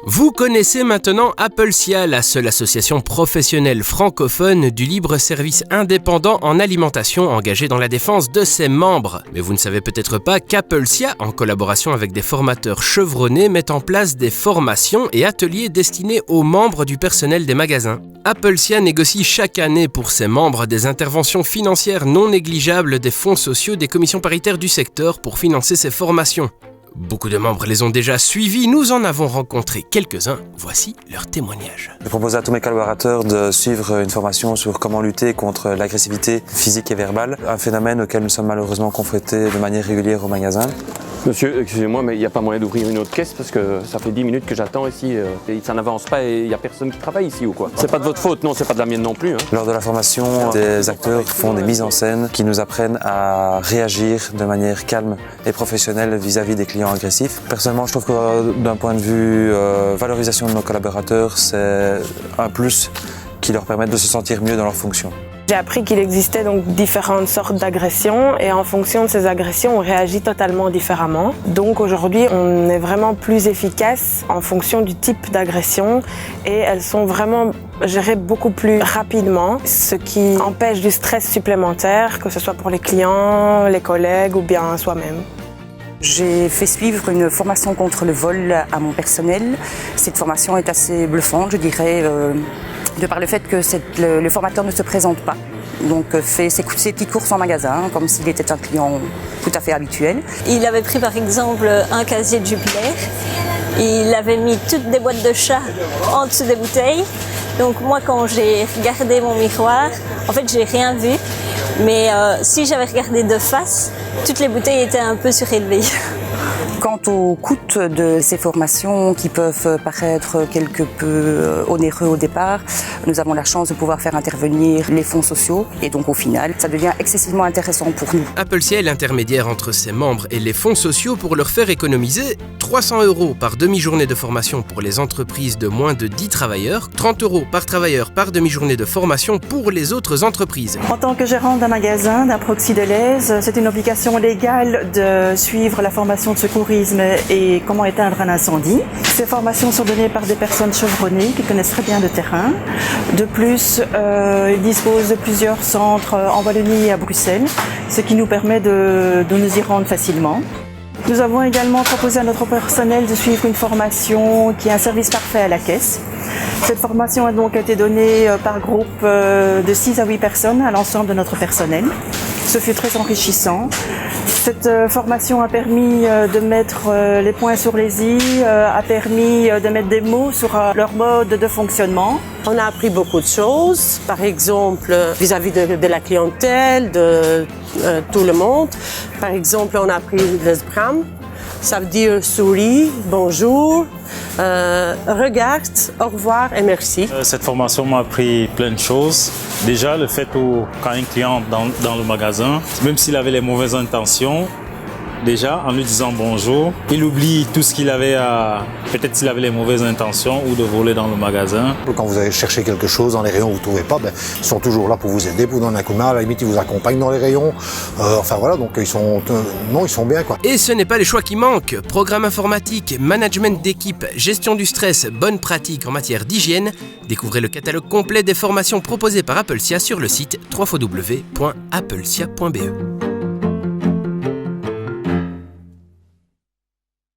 Vous connaissez maintenant Appelsia, la seule association professionnelle francophone du libre service indépendant en alimentation engagée dans la défense de ses membres. Mais vous ne savez peut-être pas qu'Appelsia, en collaboration avec des formateurs chevronnés, met en place des formations et ateliers destinés aux membres du personnel des magasins. Appelsia négocie chaque année pour ses membres des interventions financières non négligeables des fonds sociaux des commissions paritaires du secteur pour financer ces formations. Beaucoup de membres les ont déjà suivis, nous en avons rencontré quelques-uns, voici leur témoignage. Je propose à tous mes collaborateurs de suivre une formation sur comment lutter contre l'agressivité physique et verbale, un phénomène auquel nous sommes malheureusement confrontés de manière régulière au magasin. Monsieur, excusez-moi, mais il n'y a pas moyen d'ouvrir une autre caisse parce que ça fait 10 minutes que j'attends ici et ça n'avance pas et il n'y a personne qui travaille ici ou quoi? C'est pas de votre faute, non, c'est pas de la mienne non plus. Hein. Lors de la formation, des acteurs font des mises en scène qui nous apprennent à réagir de manière calme et professionnelle vis-à-vis des clients agressifs. Personnellement, je trouve que d'un point de vue valorisation de nos collaborateurs, c'est un plus qui leur permet de se sentir mieux dans leurs fonctions. J'ai appris qu'il existait donc différentes sortes d'agressions et en fonction de ces agressions, on réagit totalement différemment. Donc aujourd'hui, on est vraiment plus efficace en fonction du type d'agression et elles sont vraiment gérées beaucoup plus rapidement, ce qui empêche du stress supplémentaire, que ce soit pour les clients, les collègues ou bien soi-même. J'ai fait suivre une formation contre le vol à mon personnel. Cette formation est assez bluffante, je dirais, de par le fait que le formateur ne se présente pas. Donc fait ses petites courses en magasin, comme s'il était un client tout à fait habituel. Il avait pris par exemple un casier de Jupiler. Il avait mis toutes des boîtes de chat en dessous des bouteilles. Donc moi quand j'ai regardé mon miroir, en fait j'ai rien vu. Mais si j'avais regardé de face, toutes les bouteilles étaient un peu surélevées. Quant au coût de ces formations qui peuvent paraître quelque peu onéreux au départ, nous avons la chance de pouvoir faire intervenir les fonds sociaux et donc au final, ça devient excessivement intéressant pour nous. Appelsia est l'intermédiaire entre ses membres et les fonds sociaux pour leur faire économiser 300 € par demi-journée de formation pour les entreprises de moins de 10 travailleurs, 30 € par travailleur par demi-journée de formation pour les autres entreprises. En tant que gérante d'un magasin, d'un proxy de l'aise, c'est une obligation légale de suivre la formation de secourisme et comment éteindre un incendie. Ces formations sont données par des personnes chevronnées qui connaissent très bien le terrain. De plus, ils disposent de plusieurs centres en Wallonie et à Bruxelles, ce qui nous permet de nous y rendre facilement. Nous avons également proposé à notre personnel de suivre une formation qui est un service parfait à la caisse. Cette formation a donc été donnée par groupe de 6 à 8 personnes à l'ensemble de notre personnel. Ce fut très enrichissant. Cette formation a permis de mettre les points sur les i, a permis de mettre des mots sur leur mode de fonctionnement. On a appris beaucoup de choses, par exemple vis-à-vis de la clientèle, de tout le monde. Par exemple, on a appris le SBRAM, ça veut dire souris, bonjour, regarde, au revoir et merci. Cette formation m'a appris plein de choses. Déjà, le fait où quand un client dans le magasin, même s'il avait les mauvaises intentions, déjà, en lui disant bonjour, il oublie tout ce qu'il avait à... Peut-être s'il avait les mauvaises intentions ou de voler dans le magasin. Quand vous allez chercher quelque chose dans les rayons, vous ne trouvez pas, ils sont toujours là pour vous aider, pour vous donner un coup de main. À la limite, ils vous accompagnent dans les rayons. Enfin voilà, donc ils sont bien, quoi. Et ce n'est pas les choix qui manquent. Programme informatique, management d'équipe, gestion du stress, bonnes pratiques en matière d'hygiène. Découvrez le catalogue complet des formations proposées par Appelsia sur le site www.appelsia.be.